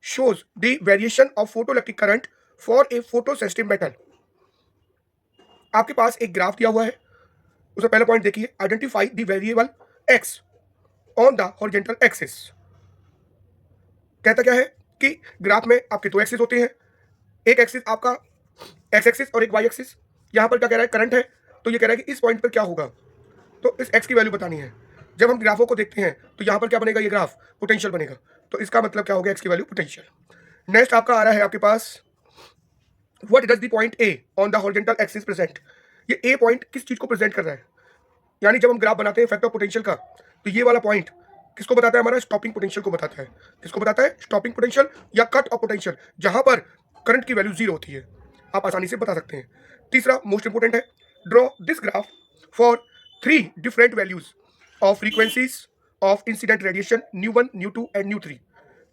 shows the variation of photoelectric current for a photosensitive metal. आपके पास एक ग्राफ दिया हुआ है, उसका पहला पॉइंट देखिए, identify the variable x on the horizontal axis. कहता क्या है कि ग्राफ में आपके दो एक्सिस होते हैं. एक एक्सिस आपका एक्स एक्सिस और एक वाई एक्सिस. यहां पर क्या कह रहा है? करंट है. तो ये कह रहा है कि इस पॉइंट पर क्या होगा, तो इस एक्स की वैल्यू बतानी है. जब हम ग्राफों को देखते हैं तो यहां पर क्या बनेगा? ये ग्राफ पोटेंशियल बनेगा. तो इसका मतलब क्या होगा? एक्स की वैल्यू पोटेंशियल. नेक्स्ट आपका आ रहा है आपके पास, what does the point A on the horizontal axis present. ये ए पॉइंट किस चीज को प्रेजेंट कर रहा है? यानी जब हम ग्राफ बनाते हैं इफेक्ट ऑफ पोटेंशियल का, तो ये वाला पॉइंट किसको बताता है? हमारा स्टॉपिंग पोटेंशियल को बताता है. किसको बताता है? स्टॉपिंग पोटेंशियल या कट ऑफ पोटेंशियल, जहां पर करंट की वैल्यू जीरो होती है. आप आसानी से बता सकते हैं. तीसरा मोस्ट इंपोर्टेंट है, draw this graph for 3 different values of frequencies of incident radiation nu1, nu2 and nu3.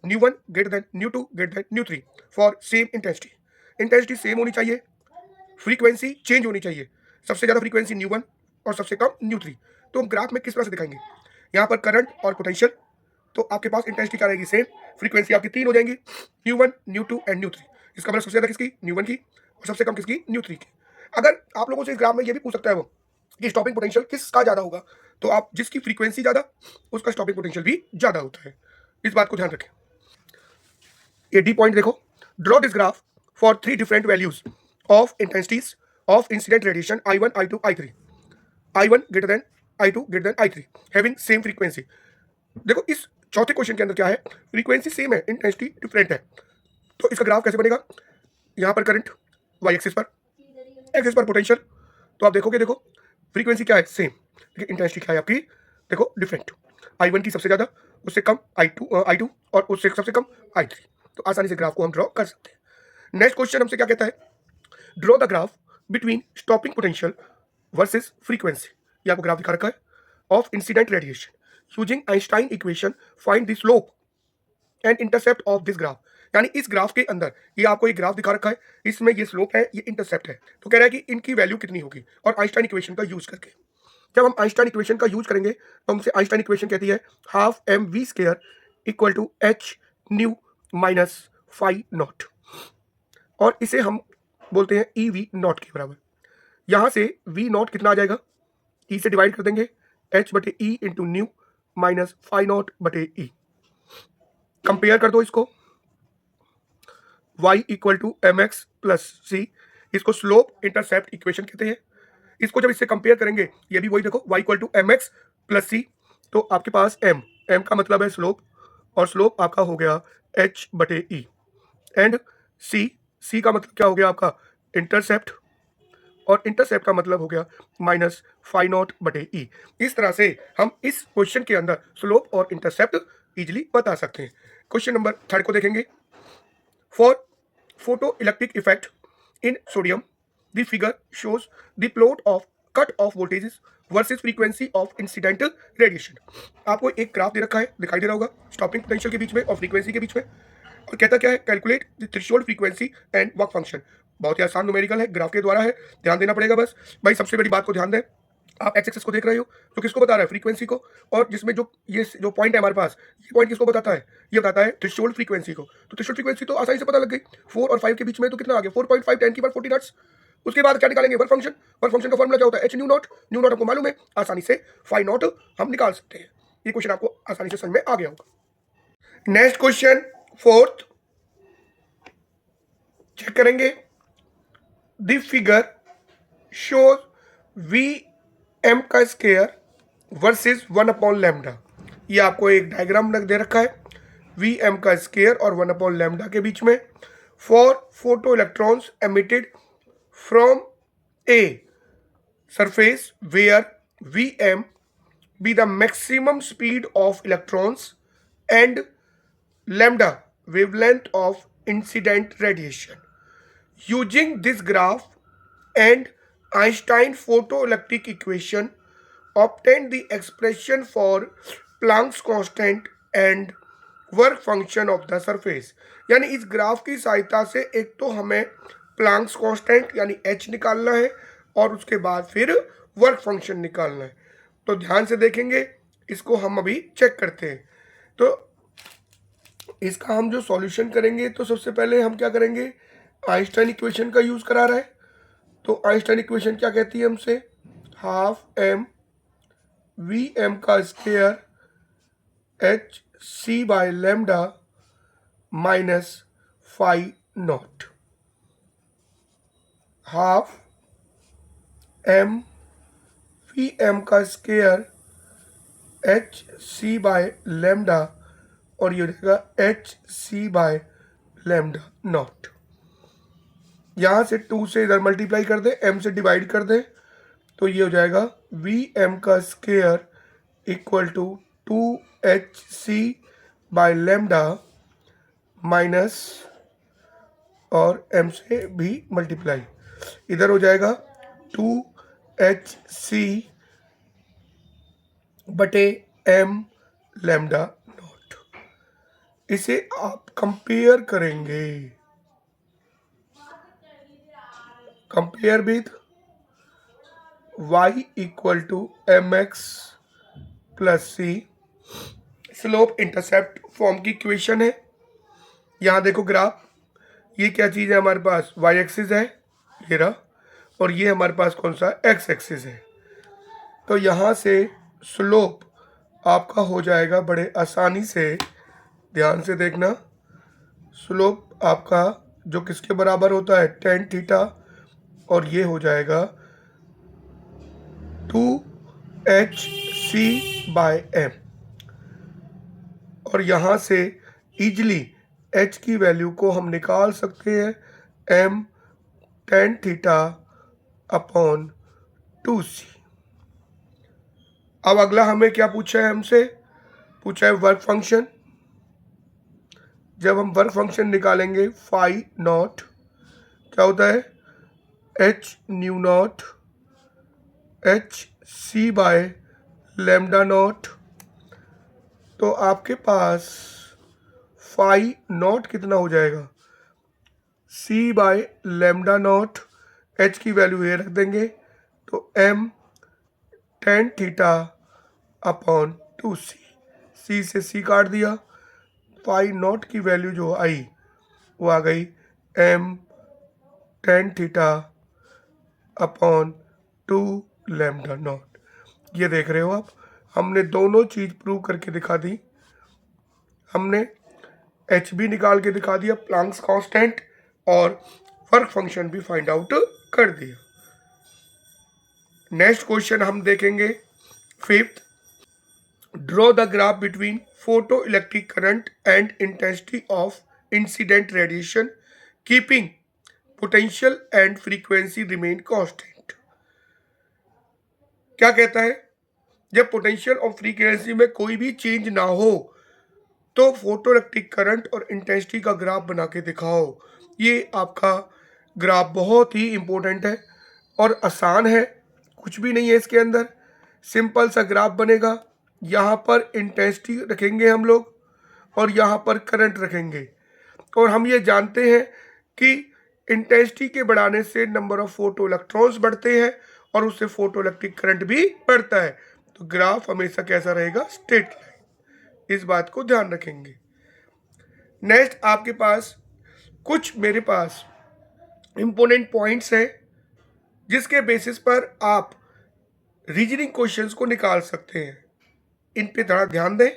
nu1 greater than nu2 greater than nu3 for same intensity. Intensity same होनी चाहिए, फ्रीक्वेंसी चेंज होनी चाहिए. सबसे ज्यादा frequency nu1 और सबसे कम nu3. तो हम ग्राफ में किस तरह से दिखाएंगे? यहाँ पर करंट और पोटेंशियल, तो आपके पास इंटेंसिटी क्या रहेगी? सेम. फ्रीक्वेंसी आपकी 3 हो जाएंगी, nu1, nu2 एंड nu3. इसका मतलब सबसे ज्यादा किसकी? nu1 की, और सबसे कम किसकी? nu3 की. अगर आप लोगों से इस ग्राफ में ये भी पूछ सकता है वो कि स्टॉपिंग पोटेंशियल किसका ज्यादा होगा, तो आप जिसकी फ्रीक्वेंसी ज्यादा उसका स्टॉपिंग पोटेंशियल भी ज्यादा होता है. इस बात को ध्यान रखें. ये डी पॉइंट देखो, draw this graph for 3 different values of intensities of incident radiation I1, I2, I3. I1 greater than I2 greater than I3 having same frequency. देखो इस चौथे क्वेश्चन के अंदर क्या है? फ्रीक्वेंसी सेम है, इंटेंसिटी डिफरेंट है. तो इसका ग्राफ कैसे बनेगा? यहाँ पर करंट वाई एक्सिस पर, एक्सिस पर पोटेंशियल। तो आप देखोगे, देखो फ्रीक्वेंसी क्या है, सेम, लेकिन इंटेंसिटी क्या है आपकी, देखो डिफरेंट। I1 की सबसे ज़्यादा, उससे कम I2 और उससे सबसे कम I3। तो आसानी से ग्राफ को हम ड्रॉ कर सकते हैं। नेक्स्ट क्वेश्चन हमसे क्या कहता है, draw the graph between stopping potential versus frequency. ये आपको ग्राफ दिखा रखा है of incident radiation using Einstein equation, find the slope and intercept of this graph. यानी इस ग्राफ के अंदर ये आपको एक ग्राफ दिखा रखा है, इसमें ये स्लोप है, ये इंटरसेप्ट है। तो कह रहा है कि इनकी वैल्यू कितनी होगी, और आइंस्टाइन इक्वेशन का यूज करके। जब हम आइंस्टाइन इक्वेशन का यूज करेंगे तो हमसे आइंस्टाइन इक्वेशन कहती है half M v square equal to H nu minus phi not, और इसे हम बोलते हैं ई वी नॉट के बराबर। यहां से वी नॉट कितना आ जाएगा, ई से डिवाइड कर देंगे, एच बटे E into nu minus phi naught बटे ई। कंपेयर कर दो इसको, y equal to M x plus C, इसको स्लोप इंटरसेप्ट इक्वेशन कहते हैं। इसको जब इससे कंपेयर करेंगे, ये भी वही देखो, y equal to M x plus C, तो आपके पास m का मतलब है स्लोप, और स्लोप आपका हो गया h बटे ई, एंड c का मतलब क्या हो गया आपका, इंटरसेप्ट, और इंटरसेप्ट का मतलब हो गया माइनस फाई नॉट बटे ई। इस तरह से हम इस क्वेश्चन के अंदर स्लोप और इंटरसेप्ट इजिली बता सकते हैं। क्वेश्चन नंबर 3 को देखेंगे। For photoelectric effect in sodium, the figure shows the plot of cut off voltages versus frequency of incident radiation। आपको एक ग्राफ दे रखा है, दिखाई दे रहा होगा, स्टॉपिंग पोटेंशियल के बीच में और फ्रीक्वेंसी के बीच में, और कहता क्या है, calculate the threshold frequency and work function. बहुत ही आसान न्यूमेरिकल है, ग्राफ के द्वारा है, ध्यान देना पड़ेगा बस। भाई सबसे बड़ी बात को ध्यान दें, आप एक्स एक्सिस को देख रहे हो, जो किसको बता रहा है, फ्रीक्वेंसी को, और जिसमें जो ये जो पॉइंट है हमारे पास, ये पॉइंट किसको बताता है, ये बताता है थ्रेशोल्ड फ्रीक्वेंसी को। तो थ्रेशोल्ड फ्रीक्वेंसी तो आसानी से पता लग गई, 4 और 5 के बीच में, तो कितना आ गया, 4.5 10 की पावर 14 हर्ट्ज। उसके बाद क्या निकालेंगे, वर्क फंक्शन। वर्क फंक्शन का फॉर्मूला क्या होता है, H nu not. New not आपको मालूम है, आसानी से फाई नॉट हम निकाल सकते हैं। ये क्वेश्चन आपको आसानी से समझ में आ गया होगा। नेक्स्ट क्वेश्चन 4th चेक करेंगे। The figure shows v M का स्क्वायर वर्सेस 1 अपॉन लैम्डा। ये आपको एक डायग्राम दे रखा है, वी एम का स्क्वायर और 1 अपॉन लैम्डा के बीच में। For photo electrons emitted from a surface where v m be the maximum speed of electrons and lambda wavelength of incident radiation. Using this graph and Einstein photoelectric equation, obtain the expression for Planck's constant and work function of the surface. यानी इस graph की सहायता से एक तो हमें Planck's constant यानी h निकालना है, और उसके बाद फिर वर्क फंक्शन निकालना है। तो ध्यान से देखेंगे, इसको हम अभी चेक करते हैं। तो इसका हम जो सॉल्यूशन करेंगे, तो सबसे पहले हम क्या करेंगे, आइंस्टाइन इक्वेशन का यूज करा रहा है। तो आइंस्टाइन इक्वेशन क्या कहती है हमसे, हाफ एम वी एम का square H C by lambda minus phi naught, half M V M का square H C by lambda, और ये हो जाएगा H C by lambda naught. यहाँ से 2 से इधर मल्टीप्लाई कर दे, m से डिवाइड कर दे, तो ये हो जाएगा वी एम का square equal to 2hc by lambda minus, और m से भी मल्टीप्लाई, इधर हो जाएगा 2hc बटे m लैम्डा नॉट। इसे आप कंपेयर करेंगे, compare with y equal to M x plus c, slope intercept form की इक्वेशन है। यहाँ देखो ग्राफ, ये क्या चीज़ है हमारे पास, y एक्सिस है ये रहा, और ये हमारे पास कौन सा x एक्सिस है। तो यहाँ से स्लोप आपका हो जाएगा बड़े आसानी से, ध्यान से देखना, स्लोप आपका जो किसके बराबर होता है, tan थीटा, और ये हो जाएगा 2hc बाय m। और यहाँ से इजली h की वैल्यू को हम निकाल सकते हैं, m tan theta upon 2c। अब अगला हमें क्या पूछा है, हमसे पूछा है वर्क फंक्शन। जब हम वर्क फंक्शन निकालेंगे फाई नॉट क्या होता है, H nu nought h C by lambda nought. तो आपके पास फाई नॉट कितना हो जाएगा, c by lambda nought, h की वैल्यू ये रख देंगे तो m tan theta upon 2c। C से सी काट दिया, फाई नॉट की वैल्यू जो आई वो आ गई m tan theta upon 2 lambda nought. ये देख रहे हो आप, हमने दोनों चीज प्रूव करके दिखा दी। हमने एच भी निकाल के दिखा दिया, प्लांक्स कांस्टेंट, और वर्क फंक्शन भी फाइंड आउट कर दिया। नेक्स्ट क्वेश्चन हम देखेंगे fifth. Draw the graph between photo electric current and intensity of incident radiation keeping potential and frequency remain constant. क्या कहता है, जब पोटेंशियल और फ्रीक्वेंसी में कोई भी चेंज ना हो तो फोटो इलेक्ट्रिक करंट और इंटेंसिटी का ग्राफ बना के दिखाओ। ये आपका ग्राफ बहुत ही इंपॉर्टेंट है और आसान है, कुछ भी नहीं है इसके अंदर। सिंपल सा ग्राफ बनेगा, यहाँ पर इंटेंसिटी रखेंगे हम लोग और यहाँ पर करंट रखेंगे। और हम ये जानते हैं कि इंटेंसिटी के बढ़ाने से नंबर ऑफ फोटो इलेक्ट्रॉन्स बढ़ते हैं और उससे फोटो इलेक्ट्रिक करंट भी बढ़ता है। तो ग्राफ हमेशा कैसा रहेगा, स्ट्रेट लाइन। इस बात को ध्यान रखेंगे। नेक्स्ट आपके पास कुछ मेरे पास इंपोर्टेंट पॉइंट्स हैं जिसके बेसिस पर आप रीजनिंग क्वेश्चंस को निकाल सकते हैं। इन पे थोड़ा ध्यान दें।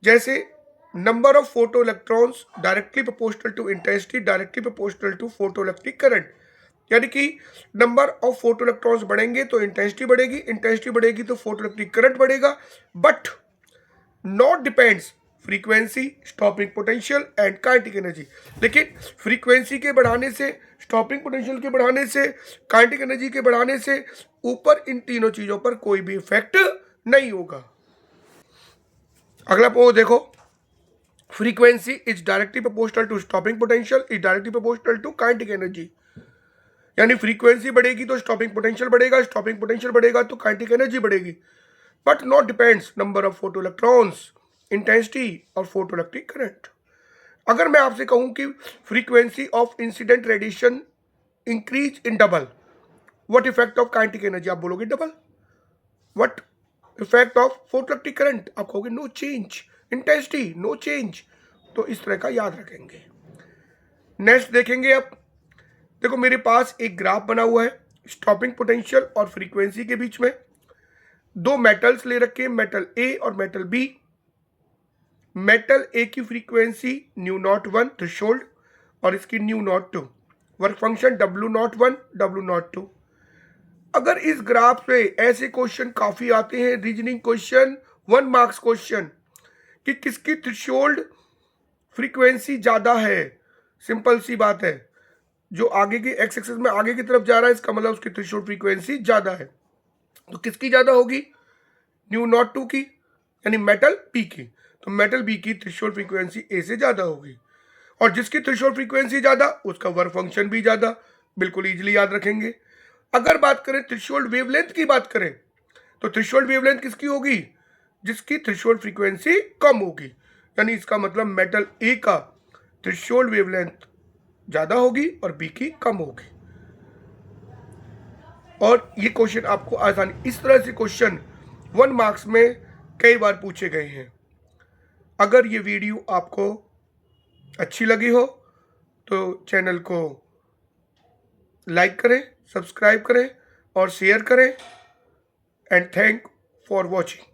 जैसे number of photo electrons directly proportional to intensity directly proportional to photo electric current. यानी कि नंबर ऑफ फोटो इलेक्ट्रॉन्स बढ़ेंगे तो इंटेंसिटी बढ़ेगी, इंटेंसिटी बढ़ेगी तो फोटो इलेक्ट्रिक करंट बढ़ेगा, but not depends frequency, stopping potential and kinetic energy. लेकिन frequency के बढ़ाने से, स्टॉपिंग पोटेंशियल के बढ़ाने से, काइनेटिक एनर्जी के बढ़ाने से ऊपर इन तीनों चीजों पर कोई भी इफेक्ट नहीं होगा। अगला पो देखो, frequency is directly proportional to stopping potential is directly proportional to kinetic energy. यानी फ्रीक्वेंसी बढ़ेगी तो स्टॉपिंग पोटेंशियल बढ़ेगा, स्टॉपिंग पोटेंशियल बढ़ेगा तो काइनेटिक एनर्जी बढ़ेगी, but not depends number of photo electrons, intensity और फोटो इलेक्ट्रिक करंट। अगर मैं आपसे कहूं कि frequency of incident radiation increase in double, what effect of kinetic energy, आप बोलोगे double. What effect of photo electric current, आप कहोगे no change, intensity no change. तो इस तरह का याद रखेंगे। नेक्स्ट देखेंगे अब, देखो मेरे पास एक ग्राफ बना हुआ है स्टॉपिंग पोटेंशियल और फ्रीक्वेंसी के बीच में। दो मेटल्स ले रखे, मेटल ए और मेटल बी। मेटल ए की frequency nu nought one threshold और इसकी nu nought two, work function W nought one W nought two. अगर इस ग्राफ पे ऐसे क्वेश्चन काफी आते हैं, रीजनिंग क्वेश्चन, 1 मार्क्स क्वेश्चन, कि किसकी थ्रेशोल्ड फ्रीक्वेंसी ज्यादा है। सिंपल सी बात है, जो आगे की एक्स एक्सिस में आगे की तरफ जा रहा है इसका मतलब उसकी थ्रेशोल्ड फ्रीक्वेंसी ज्यादा है। तो किसकी ज्यादा होगी, न्यू नॉट टू की, यानी मेटल बी की। तो मेटल बी की थ्रेशोल्ड फ्रीक्वेंसी ए से ज्यादा होगी, और जिसकी थ्रेशोल्ड फ्रीक्वेंसी ज्यादा उसका वर्क फंक्शन भी ज्यादा। बिल्कुल इजीली याद रखेंगे। अगर बात करें थ्रेशोल्ड वेवलेंथ की बात करें, तो थ्रेशोल्ड वेवलेंथ किसकी होगी, जिसकी थ्रेशोल्ड फ्रीक्वेंसी कम होगी। यानी इसका मतलब मेटल ए का थ्रेशोल्ड वेवलेंथ ज्यादा होगी और बी की कम होगी। और ये क्वेश्चन आपको आसानी, इस तरह से क्वेश्चन 1 मार्क्स में कई बार पूछे गए हैं। अगर ये वीडियो आपको अच्छी लगी हो तो चैनल को लाइक करें, सब्सक्राइब करें और शेयर करें। And thank for watching.